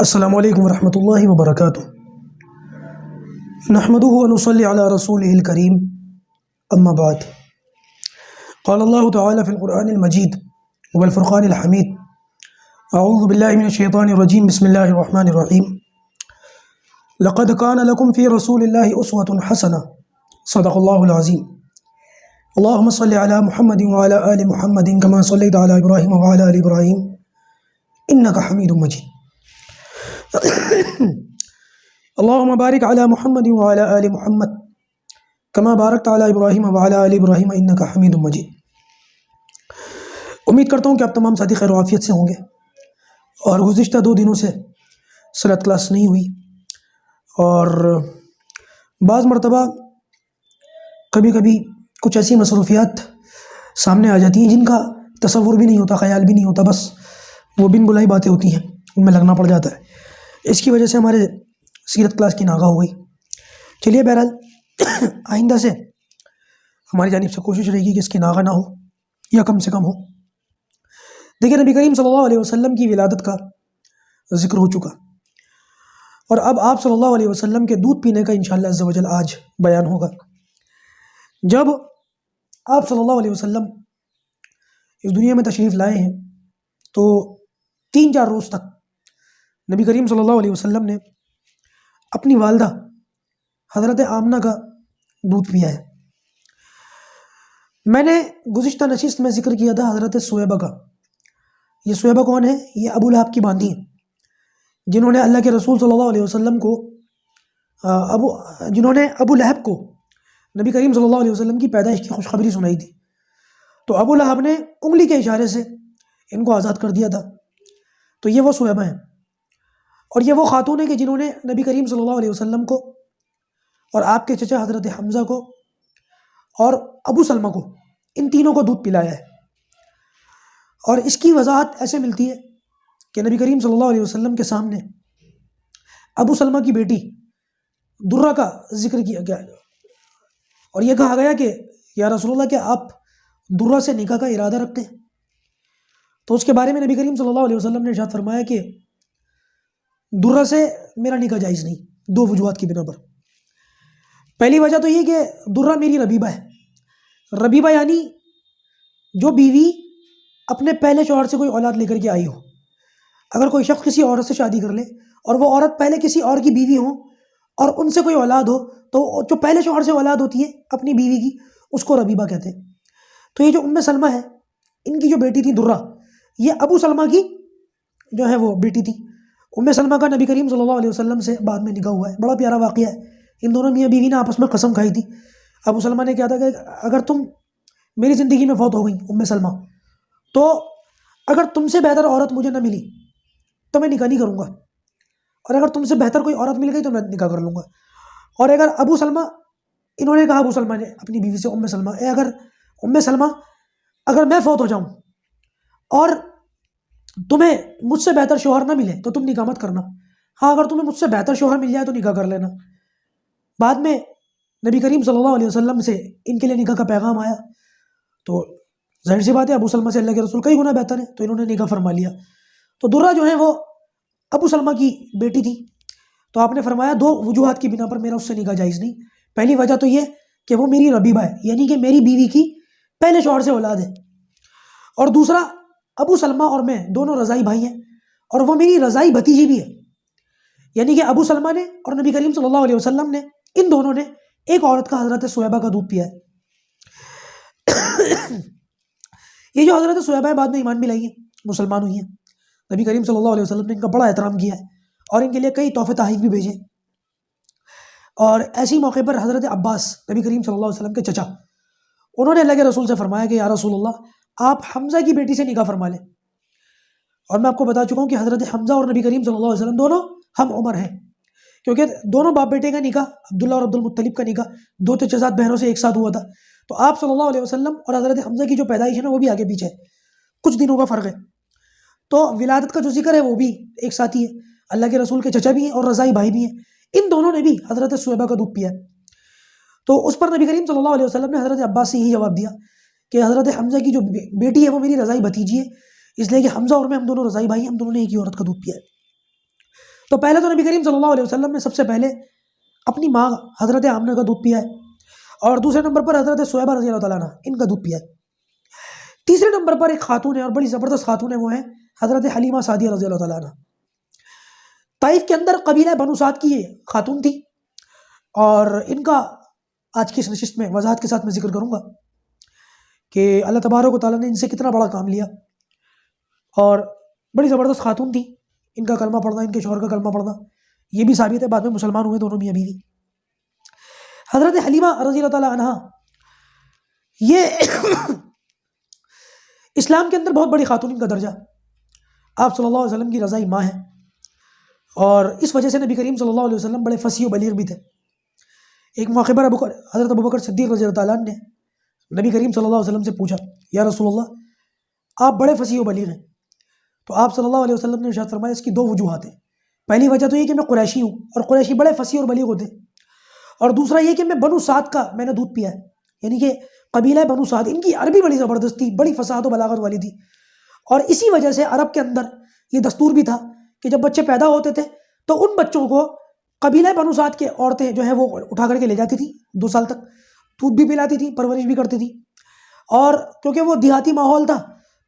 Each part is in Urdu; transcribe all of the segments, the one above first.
السلام علیکم ورحمۃ اللہ وبرکاتہ۔ نحمدہ ونصلی علی رسولہ الکریم، اما بعد۔ قال اللہ تعالی فی القرآن المجید والفرقان الحمید، اعوذ باللہ من الشیطان الرجیم، بسم اللہ الرحمن الرحیم۔ لقد کان لکم فی رسول اللہ اسوۃ حسنہ، صدق اللہ العظیم۔ اللہم صلی علی محمد وعلی آل محمد کما صلیت علی ابراہیم وعلی آل ابراہیم انک حمید مجید۔ اللهم بارک علی محمد وعلی آل محمد کما بارکت علی ابراہیم وعلی آل ابراہیم انک حمید مجید۔ امید کرتا ہوں کہ آپ تمام ساتھی خیر و عافیت سے ہوں گے، اور گزشتہ 2 دنوں سے صلوات کلاس نہیں ہوئی، اور بعض مرتبہ کبھی کبھی کچھ ایسی مصروفیات سامنے آ جاتی ہیں جن کا تصور بھی نہیں ہوتا، خیال بھی نہیں ہوتا، بس وہ بن بلائی باتیں ہوتی ہیں، ان میں لگنا پڑ جاتا ہے۔ اس کی وجہ سے ہمارے سیرت کلاس کی ناغہ ہو گئی۔ چلیے بہرحال آئندہ سے ہماری جانب سے کوشش رہے گی کہ اس کی ناغہ نہ ہو، یا کم سے کم ہو۔ دیکھیں، نبی کریم صلی اللہ علیہ وسلم کی ولادت کا ذکر ہو چکا، اور اب آپ صلی اللہ علیہ وسلم کے دودھ پینے کا انشاءاللہ عز و جل آج بیان ہوگا۔ جب آپ صلی اللہ علیہ وسلم اس دنیا میں تشریف لائے ہیں تو 3-4 روز تک نبی کریم صلی اللہ علیہ وسلم نے اپنی والدہ حضرت آمنہ کا دودھ پیا ہے۔ میں نے گزشتہ نشست میں ذکر کیا تھا حضرت سویبہ کا۔ یہ سویبہ کون ہے؟ یہ ابو لہب کی باندھی ہیں، جنہوں نے اللہ کے رسول صلی اللہ علیہ وسلم کو جنہوں نے ابو لہب کو نبی کریم صلی اللہ علیہ وسلم کی پیدائش کی خوشخبری سنائی تھی۔ تو ابو لہب نے انگلی کے اشارے سے ان کو آزاد کر دیا تھا۔ تو یہ وہ سویبہ ہیں، اور یہ وہ خاتون ہیں کہ جنہوں نے نبی کریم صلی اللہ علیہ وسلم کو اور آپ کے چچا حضرت حمزہ کو اور ابو سلمہ کو، ان تینوں کو دودھ پلایا ہے۔ اور اس کی وضاحت ایسے ملتی ہے کہ نبی کریم صلی اللہ علیہ وسلم کے سامنے ابو سلمہ کی بیٹی درہ کا ذکر کیا گیا، اور یہ کہا گیا کہ یا رسول اللہ، کیا آپ درہ سے نکاح کا ارادہ رکھتے ہیں؟ تو اس کے بارے میں نبی کریم صلی اللہ علیہ وسلم نے ارشاد فرمایا کہ درہ سے میرا نکاح جائز نہیں، 2 وجوہات کی بنا پر۔ پہلی وجہ تو یہ کہ درہ میری ربیبہ ہے۔ ربیبہ یعنی جو بیوی اپنے پہلے شوہر سے کوئی اولاد لے کر کے آئی ہو۔ اگر کوئی شخص کسی عورت سے شادی کر لے اور وہ عورت پہلے کسی اور کی بیوی ہو اور ان سے کوئی اولاد ہو، تو جو پہلے شوہر سے اولاد ہوتی ہے اپنی بیوی کی، اس کو ربیبہ کہتے ہیں۔ تو یہ جو ام سلمہ ہے، ان کی جو بیٹی تھی درہ، یہ ابو سلمہ کی جو ہے وہ بیٹی تھی۔ ام سلمہ کا نبی کریم صلی اللہ علیہ وسلم سے بعد میں نکاح ہوا ہے۔ بڑا پیارا واقعہ ہے۔ ان دونوں میاں بیوی نے آپس میں قسم کھائی تھی۔ ابو سلمہ نے کہا تھا کہ اگر تم میری زندگی میں فوت ہو گئی ام سلمہ، تو اگر تم سے بہتر عورت مجھے نہ ملی تو میں نکاح نہیں کروں گا، اور اگر تم سے بہتر کوئی عورت مل گئی تو میں نکاح کر لوں گا۔ اور اگر ابو سلمہ، انہوں نے کہا ابو سلمہ نے اپنی بیوی سے، ام سلمہ، اگر ام سلمہ، اگر میں فوت ہو جاؤں اور تمہیں مجھ سے بہتر شوہر نہ ملے تو تم نکاح مت کرنا، ہاں اگر تمہیں مجھ سے بہتر شوہر مل جائے تو نکاح کر لینا۔ بعد میں نبی کریم صلی اللہ علیہ وسلم سے ان کے لیے نکاح کا پیغام آیا، تو ظاہر سی بات ہے ابو سلمہ سے اللہ کے رسول کئی گنا بہتر ہے، تو انہوں نے نکاح فرما لیا۔ تو درہ جو ہے وہ ابو سلمہ کی بیٹی تھی۔ تو آپ نے فرمایا 2 وجوہات کی بنا پر میرا اس سے نکاح جائز نہیں۔ پہلی وجہ تو یہ کہ وہ میری ربیبہ ہے، یعنی کہ میری بیوی کی پہلے شوہر سے اولاد ہے، اور دوسرا ابو سلمہ اور میں دونوں رضائی بھائی ہیں، اور وہ میری رضائی بھتیجی بھی ہے، یعنی کہ ابو سلمہ نے اور نبی کریم صلی اللہ علیہ وسلم نے، ان دونوں نے ایک عورت کا، حضرت سویبہ کا دودھ پیا ہے۔ یہ جو حضرت سویبہ ہے بعد میں ایمان بھی لائی ہیں، مسلمان ہوئی ہیں۔ نبی کریم صلی اللہ علیہ وسلم نے ان کا بڑا احترام کیا ہے، اور ان کے لیے کئی تحفے تحائف بھی بھیجے۔ اور ایسی موقع پر حضرت عباس، نبی کریم صلی اللہ علیہ وسلم کے چچا، انہوں نے اللہ کے رسول سے فرمایا کہ یا رسول اللہ، آپ حمزہ کی بیٹی سے نکاح فرما لیں۔ اور میں آپ کو بتا چکا ہوں کہ حضرت حمزہ اور نبی کریم صلی اللہ علیہ وسلم دونوں ہم عمر ہیں، کیونکہ دونوں باپ بیٹے کا نکاح، عبداللہ اور عبد المطلب کا نکاح 2 چچزاد بہنوں سے ایک ساتھ ہوا تھا۔ تو آپ صلی اللہ علیہ وسلم اور حضرت حمزہ کی جو پیدائش ہے نا، وہ بھی آگے پیچھے ہے، کچھ دنوں کا فرق ہے۔ تو ولادت کا جو ذکر ہے وہ بھی ایک ساتھ ہی ہے، اللہ کے رسول کے چچا بھی ہیں اور رضائی بھائی بھی ہیں۔ ان دونوں نے بھی حضرت سویبہ کا دودھ پیا ہے۔ تو اس پر نبی کریم صلی اللہ علیہ وسلم نے حضرت عباس سے یہی جواب دیا کہ حضرت حمزہ کی جو بیٹی ہے وہ میری رضائی بھتیجی ہے، اس لیے کہ حمزہ اور میں ہم دونوں رضائی بھائی ہیں، ہم دونوں نے ایک ہی عورت کا دودھ پیا ہے۔ تو پہلے تو نبی کریم صلی اللہ علیہ وسلم نے سب سے پہلے اپنی ماں حضرت آمنہ کا دودھ پیا ہے، اور دوسرے نمبر پر حضرت صہیبہ رضی اللہ تعالیٰ عنہ ان کا دودھ پیا ہے۔ تیسرے نمبر پر ایک خاتون ہے اور بڑی زبردست خاتون ہے، وہ ہے حضرت حلیمہ سعدیہ رضی اللہ تعالیٰ عنہ۔ طائف کے اندر قبیلہ بنو سعد کی یہ خاتون تھی، اور ان کا آج کی اس نشست میں وضاحت کے ساتھ میں ذکر کروں گا کہ اللہ تبارک و تعالیٰ نے ان سے کتنا بڑا کام لیا، اور بڑی زبردست خاتون تھی۔ ان کا کلمہ پڑھنا، ان کے شوہر کا کلمہ پڑھنا، یہ بھی ثابت ہے، بعد میں مسلمان ہوئے دونوں میاں بیوی۔ حضرت حلیمہ رضی اللہ تعالیٰ عنہ یہ اسلام کے اندر بہت بڑی خاتون کا درجہ، آپ صلی اللہ علیہ وسلم کی رضائی ماں ہے، اور اس وجہ سے نبی کریم صلی اللہ علیہ وسلم بڑے فصیح و بلیغ بھی تھے۔ ایک موقع پر حضرت ابوبکر صدیق رضی اللہ تعالیٰ عنہ نے نبی کریم صلی اللہ علیہ وسلم سے پوچھا، یا رسول اللہ آپ بڑے فصیح و بلیغ ہیں، تو آپ صلی اللہ علیہ وسلم نے ارشاد فرمایا اس کی دو وجوہات ہیں۔ پہلی وجہ تو یہ کہ میں قریشی ہوں، اور قریشی بڑے فصیح اور بلیغ ہوتے ہیں، اور دوسرا یہ کہ میں بنو سعد کا میں نے دودھ پیا ہے، یعنی کہ قبیلہ بنو سعد ان کی عربی بڑی زبردست تھی، بڑی فصاحت و بلاغت والی تھی، اور اسی وجہ سے عرب کے اندر یہ دستور بھی تھا کہ جب بچے پیدا ہوتے تھے تو ان بچوں کو قبیلہ بنو سعد کے عورتیں جو ہیں وہ اٹھا کر کے لے جاتی تھی، 2 سال تک دودھ بھی پلاتی تھی، پرورش بھی کرتی تھی، اور کیونکہ وہ دیہاتی ماحول تھا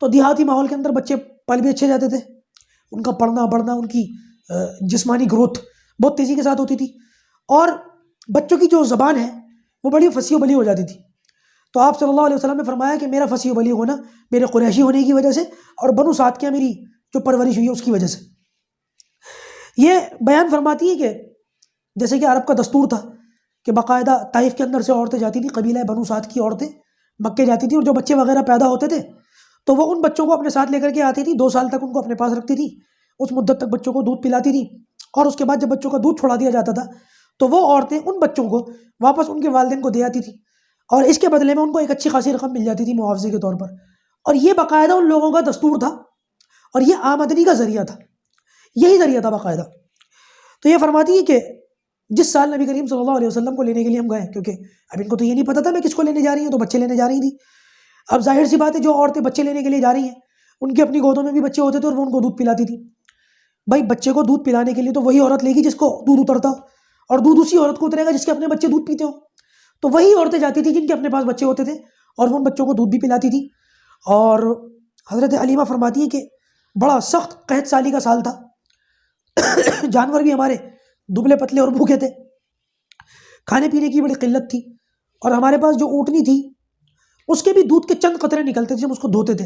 تو دیہاتی ماحول کے اندر بچے پل بھی اچھے جاتے تھے، ان کا پڑھنا بڑھنا، ان کی جسمانی گروتھ بہت تیزی کے ساتھ ہوتی تھی، اور بچوں کی جو زبان ہے وہ بڑی فصیح و بلیغ ہو جاتی تھی۔ تو آپ صلی اللہ علیہ وسلم نے فرمایا کہ میرا فصیح و بلیغ ہونا میرے قریشی ہونے کی وجہ سے، اور بنو سعد کے میری جو پرورش ہوئی ہے اس کی وجہ سے۔ یہ بیان فرماتی ہے کہ جیسے کہ عرب کا دستور تھا کہ باقاعدہ طائف کے اندر سے عورتیں جاتی تھیں، قبیلہ بنو سعد کی عورتیں مکے جاتی تھیں، اور جو بچے وغیرہ پیدا ہوتے تھے تو وہ ان بچوں کو اپنے ساتھ لے کر کے آتی تھی، 2 سال تک ان کو اپنے پاس رکھتی تھی، اس مدت تک بچوں کو دودھ پلاتی تھی، اور اس کے بعد جب بچوں کا دودھ چھوڑا دیا جاتا تھا تو وہ عورتیں ان بچوں کو واپس ان کے والدین کو دے آتی تھی، اور اس کے بدلے میں ان کو ایک اچھی خاصی رقم مل جاتی تھی معاوضے کے طور پر، اور یہ باقاعدہ ان لوگوں کا دستور تھا، اور یہ آمدنی کا ذریعہ تھا، یہی ذریعہ تھا باقاعدہ۔ تو یہ فرماتی ہے کہ جس سال نبی کریم صلی اللہ علیہ وسلم کو لینے کے لیے ہم گئے، کیونکہ اب ان کو تو یہ نہیں پتا تھا میں کس کو لینے جا رہی ہوں، تو بچے لینے جا رہی تھی۔ اب ظاہر سی بات ہے جو عورتیں بچے لینے کے لیے جا رہی ہیں ان کے اپنی گودوں میں بھی بچے ہوتے تھے، اور وہ ان کو دودھ پلاتی تھی۔ بھائی بچے کو دودھ پلانے کے لیے تو وہی عورت لے گی جس کو دودھ اترتا ہو، اور دودھ اسی عورت کو اترے گا جس کے اپنے بچے دودھ پیتے ہوں، تو وہی عورتیں جاتی تھی جن کے اپنے پاس بچے ہوتے تھے، اور وہ ان بچوں کو دودھ بھی پلاتی تھی۔ اور حضرت حلیمہ فرماتی ہے کہ بڑا سخت قحط سالی کا سال تھا، جانور بھی ہمارے دبلے پتلے اور بھوکے تھے، کھانے پینے کی بڑی قلت تھی، اور ہمارے پاس جو اونٹنی تھی اس کے بھی دودھ کے چند قطرے نکلتے تھے، جب اس کو دھوتے تھے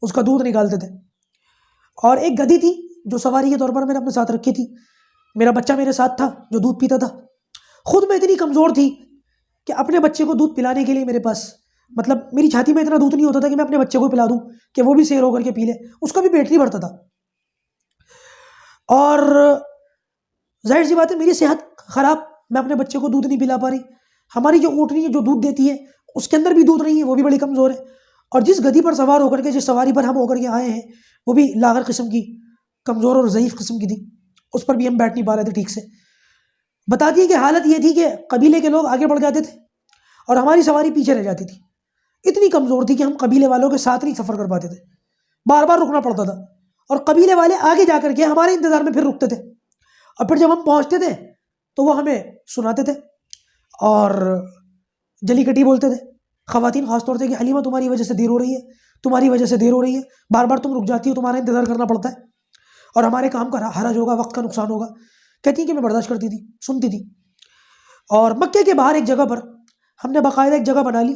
اس کا دودھ نکالتے تھے، اور ایک گدھی تھی جو سواری کے طور پر میں نے اپنے ساتھ رکھی تھی، میرا بچہ میرے ساتھ تھا جو دودھ پیتا تھا۔ خود میں اتنی کمزور تھی کہ اپنے بچے کو دودھ پلانے کے لیے میرے پاس مطلب میری چھاتی میں اتنا دودھ نہیں ہوتا تھا کہ میں اپنے بچے کو پلا دوں کہ وہ بھی سیر ہو کر کے پی لے، اس کا بھی پیٹ نہیں بھرتا تھا، اور ظاہر سی بات ہے میری صحت خراب، میں اپنے بچے کو دودھ نہیں پلا پا رہی، ہماری جو اونٹنی ہے جو دودھ دیتی ہے اس کے اندر بھی دودھ نہیں ہے، وہ بھی بڑی کمزور ہے، اور جس گدھی پر سوار ہو کر کے جس سواری پر ہم ہو کر کے آئے ہیں وہ بھی لاغر قسم کی، کمزور اور ضعیف قسم کی تھی، اس پر بھی ہم بیٹھ نہیں پا رہے تھے ٹھیک سے۔ بتاتی ہے کہ حالت یہ تھی کہ قبیلے کے لوگ آگے بڑھ جاتے تھے اور ہماری سواری پیچھے رہ جاتی تھی، اتنی کمزور تھی کہ ہم قبیلے والوں کے ساتھ نہیں سفر کر پاتے تھے، بار بار رکنا پڑتا تھا، اور قبیلے والے آگے جا کر کے ہمارے انتظار میں پھر رکتے تھے، اور پھر جب ہم پہنچتے تھے تو وہ ہمیں سناتے تھے اور جلی کٹی بولتے تھے، خواتین خاص طور سے کہ حلیمہ تمہاری وجہ سے دیر ہو رہی ہے، تمہاری وجہ سے دیر ہو رہی ہے، بار بار تم رک جاتی ہو، تمہارا انتظار کرنا پڑتا ہے، اور ہمارے کام کا حرج ہوگا، وقت کا نقصان ہوگا۔ کہتی ہیں کہ میں برداشت کرتی تھی، سنتی تھی۔ اور مکے کے باہر ایک جگہ پر ہم نے باقاعدہ ایک جگہ بنا لی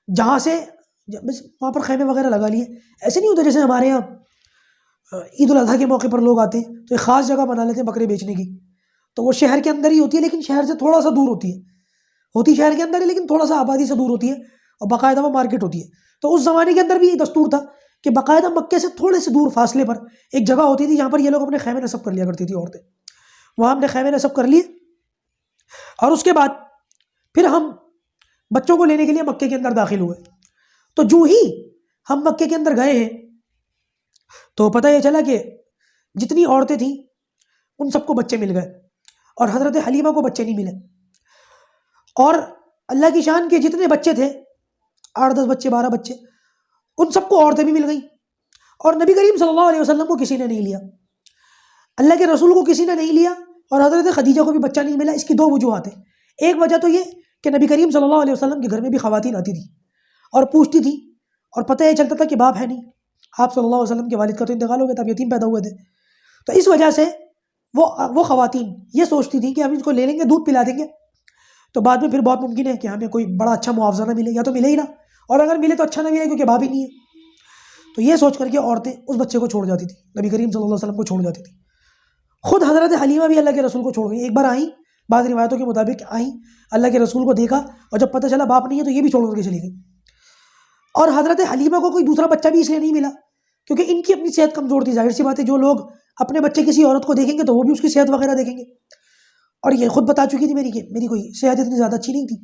جہاں سے وہاں پر خیمے وغیرہ لگا لیے، ایسے نہیں ہوتا جیسے ہمارے یہاں عید الاضحیٰ کے موقع پر لوگ آتے ہیں تو ایک خاص جگہ بنا لیتے ہیں بکرے بیچنے کی، تو وہ شہر کے اندر ہی ہوتی ہے لیکن شہر سے تھوڑا سا دور ہوتی شہر کے اندر ہی لیکن تھوڑا سا آبادی سے دور ہوتی ہے، اور باقاعدہ وہ مارکیٹ ہوتی ہے۔ تو اس زمانے کے اندر بھی یہ دستور تھا کہ باقاعدہ مکے سے تھوڑے سے دور فاصلے پر ایک جگہ ہوتی تھی جہاں پر یہ لوگ اپنے خیمے نصب کر لیا کرتی تھی عورتیں، وہاں ہم نے خیمے نصب کر لیے، اور اس کے بعد پھر ہم بچوں کو لینے کے لیے مکے کے اندر داخل ہوئے۔ تو جو ہی ہم مکے کے اندر گئے ہیں تو پتہ یہ چلا کہ جتنی عورتیں تھیں ان سب کو بچے مل گئے، اور حضرت حلیمہ کو بچے نہیں ملے، اور اللہ کی شان کے جتنے بچے تھے 8-10 بچے 12 بچے ان سب کو عورتیں بھی مل گئیں، اور نبی کریم صلی اللہ علیہ وسلم کو کسی نے نہیں لیا۔ اللہ کے رسول کو کسی نے نہیں لیا اور حضرت خدیجہ کو بھی بچہ نہیں ملا. اس کی دو وجوہات ہیں. ایک وجہ تو یہ کہ نبی کریم صلی اللہ علیہ وسلم کے گھر میں بھی خواتین آتی تھیں اور پوچھتی تھی اور پتہ یہ چلتا تھا کہ باپ ہے نہیں. آپ صلی اللہ علیہ وسلم کے والد کا تو انتقال ہو گیا تھا, اب یتیم پیدا ہوئے تھے. تو اس وجہ سے وہ خواتین یہ سوچتی تھیں کہ ہم اس کو لے لیں گے, دودھ پلا دیں گے, تو بعد میں پھر بہت ممکن ہے کہ ہمیں کوئی بڑا اچھا معاوضہ نہ ملے, یا تو ملے ہی نہ, اور اگر ملے تو اچھا نہ ملے کیونکہ باپ ہی نہیں ہے. تو یہ سوچ کر کے عورتیں اس بچے کو چھوڑ جاتی تھیں, نبی کریم صلی اللہ علیہ وسلم کو چھوڑ جاتی تھیں. خود حضرت حلیمہ بھی اللہ کے رسول کو چھوڑ گئی. ایک بار آئیں, بعض روایتوں کے مطابق آئیں, اللہ کے رسول کو دیکھا, اور جب پتہ چلا باپ نہیں ہے تو یہ بھی چھوڑ کر کے چلی گئی. اور حضرت حلیمہ کو کوئی دوسرا بچہ بھی اس لیے نہیں ملا کیونکہ ان کی اپنی صحت کمزور تھی. ظاہر سی بات ہے, جو لوگ اپنے بچے کسی عورت کو دیکھیں گے تو وہ بھی اس کی صحت وغیرہ دیکھیں گے, اور یہ خود بتا چکی تھی میری کوئی صحت اتنی زیادہ اچھی نہیں تھی.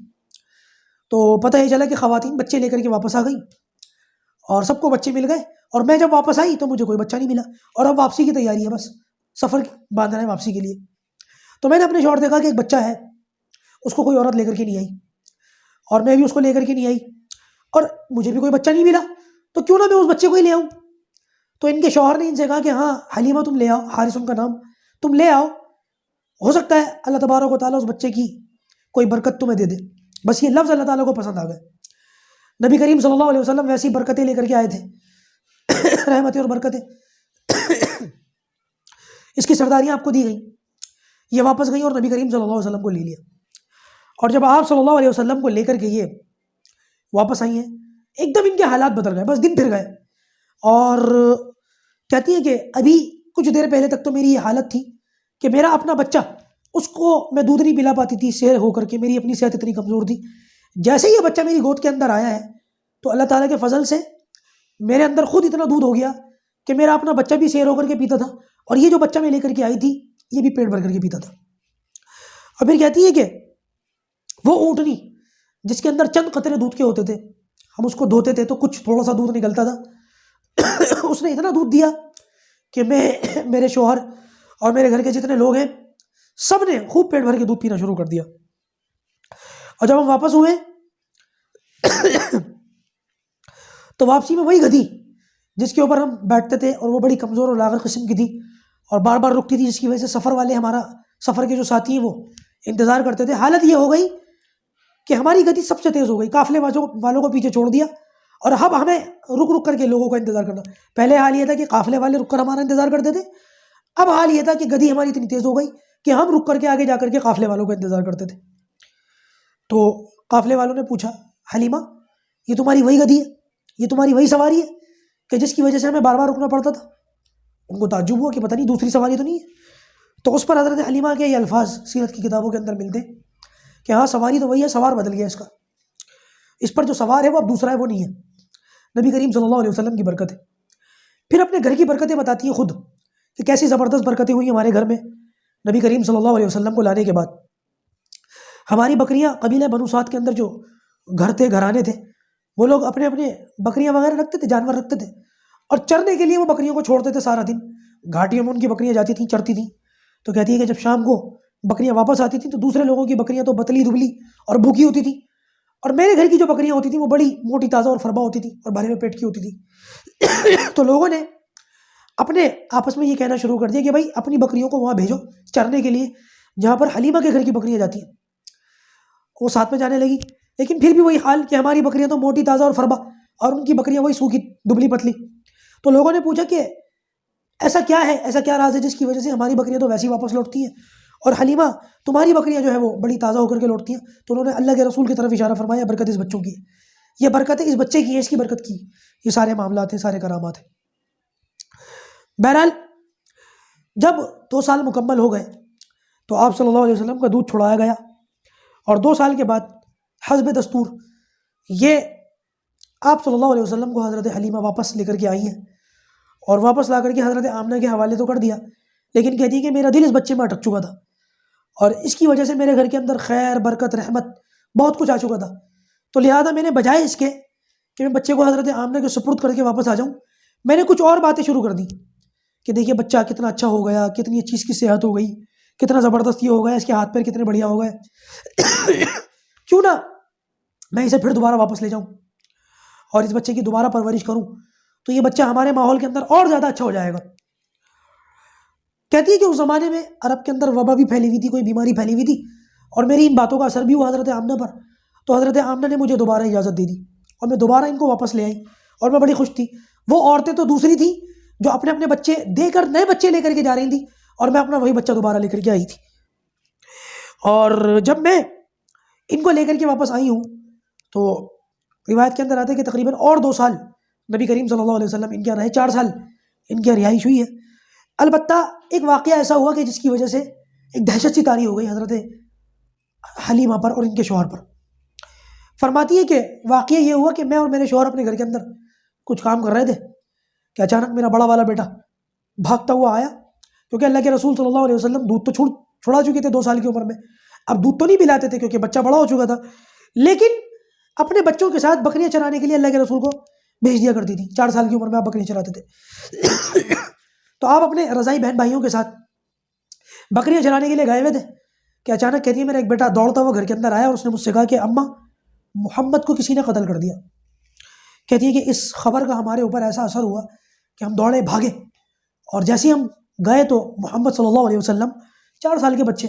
تو پتہ یہ چلا کہ خواتین بچے لے کر کے واپس آ گئی اور سب کو بچے مل گئے, اور میں جب واپس آئی تو مجھے کوئی بچہ نہیں ملا, اور اب واپسی کی تیاری ہے, بس سفر باندھنا ہے واپسی کے لیے. تو میں نے اپنے شوہر سے کہا کہ ایک بچہ ہے, اس کو کوئی عورت لے کر کے نہیں آئی, اور میں بھی اس کو لے کر کے نہیں آئی, اور مجھے بھی کوئی بچہ نہیں ملا, تو کیوں نہ میں اس بچے کو ہی لے آؤں. تو ان کے شوہر نے ان سے کہا کہ ہاں حلیمہ تم لے آؤ, حارث ان کا نام, تم لے آؤ, ہو سکتا ہے اللہ تبارک و تعالیٰ اس بچے کی کوئی برکت تمہیں دے دے. بس یہ لفظ اللہ تعالیٰ کو پسند آ گئے. نبی کریم صلی اللہ علیہ وسلم ویسی برکتیں لے کر کے آئے تھے, رحمتیں اور برکتیں. اس کی سرداریاں آپ کو دی گئیں, یہ واپس گئیں اور نبی کریم صلی اللہ علیہ وسلم کو لے لیا. اور جب آپ صلی اللہ علیہ وسلم کو لے کر کے یہ واپس آئی ہیں, ایک دم ان کے حالات بدل گئے, بس دن پھر گئے. اور کہتی ہیں کہ ابھی کچھ دیر پہلے تک تو میری یہ حالت تھی کہ میرا اپنا بچہ, اس کو میں دودھ نہیں پلا پاتی تھی سیر ہو کر کے, میری اپنی صحت اتنی کمزور تھی. جیسے ہی یہ بچہ میری گود کے اندر آیا ہے تو اللہ تعالیٰ کے فضل سے میرے اندر خود اتنا دودھ ہو گیا کہ میرا اپنا بچہ بھی سیر ہو کر کے پیتا تھا, اور یہ جو بچہ میں لے کر کے آئی تھی یہ بھی پیٹ بھر کر کے پیتا تھا. اور پھر کہتی ہے کہ وہ اونٹنی جس کے اندر چند قطرے دودھ کے ہوتے تھے, ہم اس کو دھوتے تھے تو کچھ تھوڑا سا دودھ نکلتا تھا, اس نے اتنا دودھ دیا کہ میرے شوہر اور میرے گھر کے جتنے لوگ ہیں سب نے خوب پیٹ بھر کے دودھ پینا شروع کر دیا. اور جب ہم واپس ہوئے تو واپسی میں وہی گدھی جس کے اوپر ہم بیٹھتے تھے, اور وہ بڑی کمزور اور لاغر قسم کی تھی اور بار بار رکتی تھی, جس کی وجہ سے سفر والے, ہمارا سفر کے جو ساتھی ہیں وہ انتظار کرتے تھے. حالت یہ ہو گئی کہ ہماری گدھی سب سے تیز ہو گئی, قافلے والوں کو پیچھے چھوڑ دیا, اور اب ہمیں رک کر کے لوگوں کا انتظار کرنا. پہلے حال یہ تھا کہ قافلے والے رک کر ہمارا انتظار کرتے تھے, اب حال یہ تھا کہ گدھی ہماری اتنی تیز ہو گئی کہ ہم رک کر کے آگے جا کر کے قافلے والوں کا انتظار کرتے تھے. تو قافلے والوں نے پوچھا, حلیمہ یہ تمہاری وہی گدھی ہے, یہ تمہاری وہی سواری ہے کہ جس کی وجہ سے ہمیں بار بار رکنا پڑتا تھا؟ ان کو تعجب ہوا کہ پتہ نہیں دوسری سواری تو نہیں ہے. تو اس پر حضرت حلیمہ کے یہ الفاظ سیرت کی کتابوں کے اندر ملتے کہ ہاں سواری تو وہی ہے, سوار بدل گیا اس کا, اس پر جو سوار ہے وہ اب دوسرا ہے, وہ نہیں ہے. نبی کریم صلی اللہ علیہ وسلم کی برکت ہے. پھر اپنے گھر کی برکتیں بتاتی ہیں خود کہ کیسی زبردست برکتیں ہوئی ہمارے گھر میں نبی کریم صلی اللہ علیہ وسلم کو لانے کے بعد. ہماری بکریاں قبیلہ بنو سعد کے اندر جو گھر تھے, گھرانے تھے, وہ لوگ اپنے اپنے بکریاں وغیرہ رکھتے تھے, جانور رکھتے تھے, اور چرنے کے لیے وہ بکریوں کو چھوڑتے تھے سارا دن. گھاٹیوں میں ان کی بکریاں جاتی تھیں, چرتی تھیں. تو کہتی ہے کہ جب شام کو بکریاں واپس آتی تھیں تو دوسرے لوگوں کی بکریاں تو بتلی دبلی اور بھوکی ہوتی تھیں, اور میرے گھر کی جو بکریاں ہوتی تھیں وہ بڑی موٹی تازہ اور فربا ہوتی تھیں اور بھرے ہوئے پیٹ کی ہوتی تھیں. تو لوگوں نے اپنے آپس میں یہ کہنا شروع کر دیا کہ بھائی اپنی بکریوں کو وہاں بھیجو چرنے کے لیے جہاں پر حلیمہ کے گھر کی بکریاں جاتی ہیں. وہ ساتھ میں جانے لگی, لیکن پھر بھی وہی حال کہ ہماری بکریاں تو موٹی تازہ اور فربا, اور ان کی بکریاں وہی سوکھی دبلی پتلی. تو لوگوں نے پوچھا کہ ایسا کیا ہے, ایسا کیا راز ہے جس کی وجہ سے ہماری بکریاں تو ویسی واپس لوٹتی ہیں اور حلیمہ تمہاری بکریاں جو ہے وہ بڑی تازہ ہو کر کے لوٹتی ہیں؟ تو انہوں نے اللہ کے رسول کی طرف اشارہ فرمایا, برکت اس بچوں کی ہے, یہ برکت ہے اس بچے کی ہے, اس کی برکت کی, یہ سارے معاملات ہیں, سارے کرامات ہیں. بہرحال جب 2 سال مکمل ہو گئے تو آپ صلی اللہ علیہ وسلم کا دودھ چھڑایا گیا, اور 2 سال کے بعد حسب دستور یہ آپ صلی اللہ علیہ وسلم کو حضرت حلیمہ واپس لے کر کے آئی ہیں, اور واپس لا کر کے حضرت آمنہ کے حوالے تو کر دیا, لیکن کہتی ہے کہ میرا دل اس بچے میں اٹک چکا تھا, اور اس کی وجہ سے میرے گھر کے اندر خیر برکت رحمت بہت کچھ آ چکا تھا. تو لہٰذا میں نے بجائے اس کے کہ میں بچے کو حضرت آمنہ کے سپرد کر کے واپس آ جاؤں, میں نے کچھ اور باتیں شروع کر دی کہ دیکھیے بچہ کتنا اچھا ہو گیا, کتنی اچھی اس کی صحت ہو گئی, کتنا زبردست یہ ہو گیا, اس کے ہاتھ پیر کتنے بڑھیا ہو گئے, کیوں نہ میں اسے پھر دوبارہ واپس لے جاؤں اور اس بچے کی دوبارہ پرورش کروں, تو یہ بچہ ہمارے ماحول کے اندر اور زیادہ اچھا ہو جائے گا. کہتی ہے کہ اس زمانے میں عرب کے اندر وبا بھی پھیلی ہوئی تھی، کوئی بیماری پھیلی ہوئی تھی، اور میری ان باتوں کا اثر بھی ہوا حضرت آمنہ پر. تو حضرت آمنہ نے مجھے دوبارہ اجازت دے دی اور میں دوبارہ ان کو واپس لے آئی، اور میں بڑی خوش تھی. وہ عورتیں تو دوسری تھیں جو اپنے اپنے بچے دے کر، نئے بچے لے کر کے جا رہی تھیں، اور میں اپنا وہی بچہ دوبارہ لے کر کے آئی تھی. اور جب میں ان کو لے کر کے واپس آئی ہوں تو روایت کے اندر آتا ہے کہ تقریباً اور 2 سال نبی کریم صلی اللہ علیہ وسلم ان کے یہاں رہے، 4 سال ان کی رہائش ہوئی ہے. البتہ ایک واقعہ ایسا ہوا کہ جس کی وجہ سے ایک دہشت سی طاری ہو گئی حضرت حلیمہ پر اور ان کے شوہر پر. فرماتی ہے کہ واقعہ یہ ہوا کہ میں اور میرے شوہر اپنے گھر کے اندر کچھ کام کر رہے تھے کہ اچانک میرا بڑا والا بیٹا بھاگتا ہوا آیا، کیونکہ اللہ کے رسول صلی اللہ علیہ وسلم دودھ تو چھڑا چکے تھے 2 سال کی عمر میں. اب دودھ تو نہیں پلاتے تھے کیونکہ بچہ بڑا ہو چکا تھا، لیکن اپنے بچوں کے ساتھ بکریاں چرانے کے لیے اللہ کے رسول کو بھیج دیا کرتی تھی. 4 سال کی عمر میں آپ بکریاں چراتے تھے. تو آپ اپنے رضائی بہن بھائیوں کے ساتھ بکریاں چرانے کے لیے گئے ہوئے تھے کہ اچانک کہتی ہے میرا ایک بیٹا دوڑتا ہوا گھر کے اندر آیا اور اس نے مجھ سے کہا کہ اماں محمد کو کسی نے قتل کر دیا. کہتی ہے کہ اس خبر کا ہمارے اوپر ایسا اثر ہوا کہ ہم دوڑے بھاگے، اور جیسے ہم گئے تو محمد صلی اللہ علیہ وسلم 4 سال کے بچے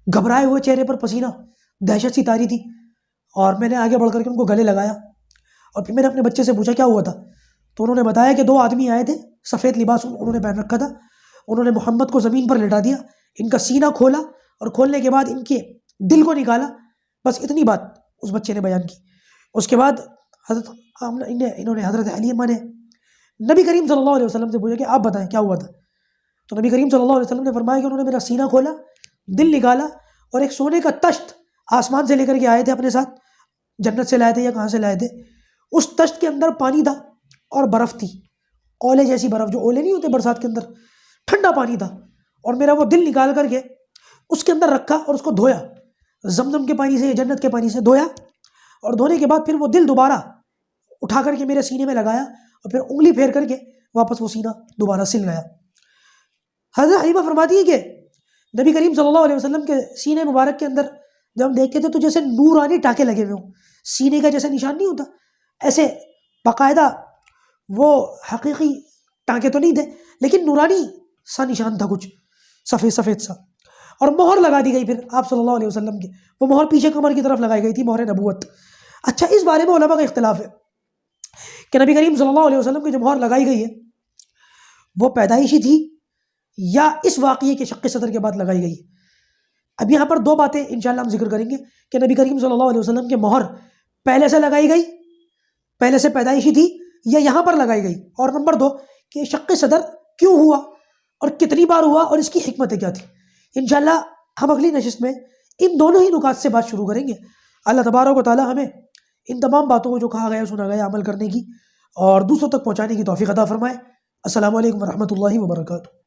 گھبرائے ہوئے، چہرے پر پسینہ، دہشت سی طاری تھی. اور میں نے آگے بڑھ کر کے ان کو گلے لگایا اور پھر میں نے اپنے بچے سے پوچھا کیا ہوا تھا. تو انہوں نے بتایا کہ 2 آدمی آئے تھے، سفید لباس انہوں نے پہن رکھا تھا، انہوں نے محمد کو زمین پر لٹا دیا، ان کا سینہ کھولا اور کھولنے کے بعد ان کے دل کو نکالا. بس اتنی بات اس بچے نے بیان کی. اس کے بعد انہوں نے حضرت حلیمہ نے نبی کریم صلی اللہ علیہ وسلم سے پوچھا کہ آپ بتائیں کیا ہوا تھا. تو نبی کریم صلی اللہ علیہ وسلم نے فرمایا کہ انہوں نے میرا سینہ کھولا، دل نکالا، اور ایک سونے کا تشت آسمان سے لے کر کے آئے تھے اپنے ساتھ، جنت سے لائے تھے یا کہاں سے لائے تھے. اس تشت کے اندر پانی تھا اور برف تھی، اولے جیسی برف، جو اولے نہیں ہوتے برسات کے اندر، ٹھنڈا پانی تھا. اور میرا وہ دل نکال کر کے اس کے اندر رکھا اور اس کو دھویا، زمزم کے پانی سے یا جنت کے پانی سے دھویا، اور دھونے کے بعد پھر وہ دل دوبارہ اٹھا کر کے میرے سینے میں لگایا اور پھر انگلی پھیر کر کے واپس وہ سینہ دوبارہ سل گیا. حضرت حلیمہ فرماتی ہے کہ نبی کریم صلی اللہ علیہ وسلم کے سینے مبارک کے اندر جب ہم دیکھتے تھے تو جیسے نورانی ٹانکے لگے ہوئے ہوں، سینے کا جیسے نشان نہیں ہوتا ایسے باقاعدہ، وہ حقیقی ٹانکے تو نہیں تھے لیکن نورانی سا نشان تھا، کچھ سفید سفید سا. اور مہر لگا دی گئی پھر آپ صلی اللہ علیہ وسلم کی، وہ مہر پیچھے کمر کی طرف لگائی گئی تھی، مہر نبوت. اچھا، اس بارے میں علماء کا اختلاف ہے کہ نبی کریم صلی اللہ علیہ وسلم کی جو مہر لگائی گئی ہے وہ پیدائشی تھی یا اس واقعے کے شق صدر کے بعد لگائی گئی. اب یہاں پر 2 باتیں انشاءاللہ ہم ذکر کریں گے کہ نبی کریم صلی اللہ علیہ وسلم کی مہر پہلے سے لگائی گئی، پہلے سے پیدائشی تھی، یا یہاں پر لگائی گئی. اور نمبر 2 کہ شق صدر کیوں ہوا اور کتنی بار ہوا اور اس کی حکمتیں کیا تھی. انشاءاللہ ہم اگلی نشست میں ان دونوں ہی نکات سے بات شروع کریں گے. اللہ تبارک و تعالی ہمیں ان تمام باتوں کو جو کہا گیا سنا گیا عمل کرنے کی اور دوسروں تک پہنچانے کی توفیق عطا فرمائے. السلام علیکم ورحمۃ اللہ وبرکاتہ.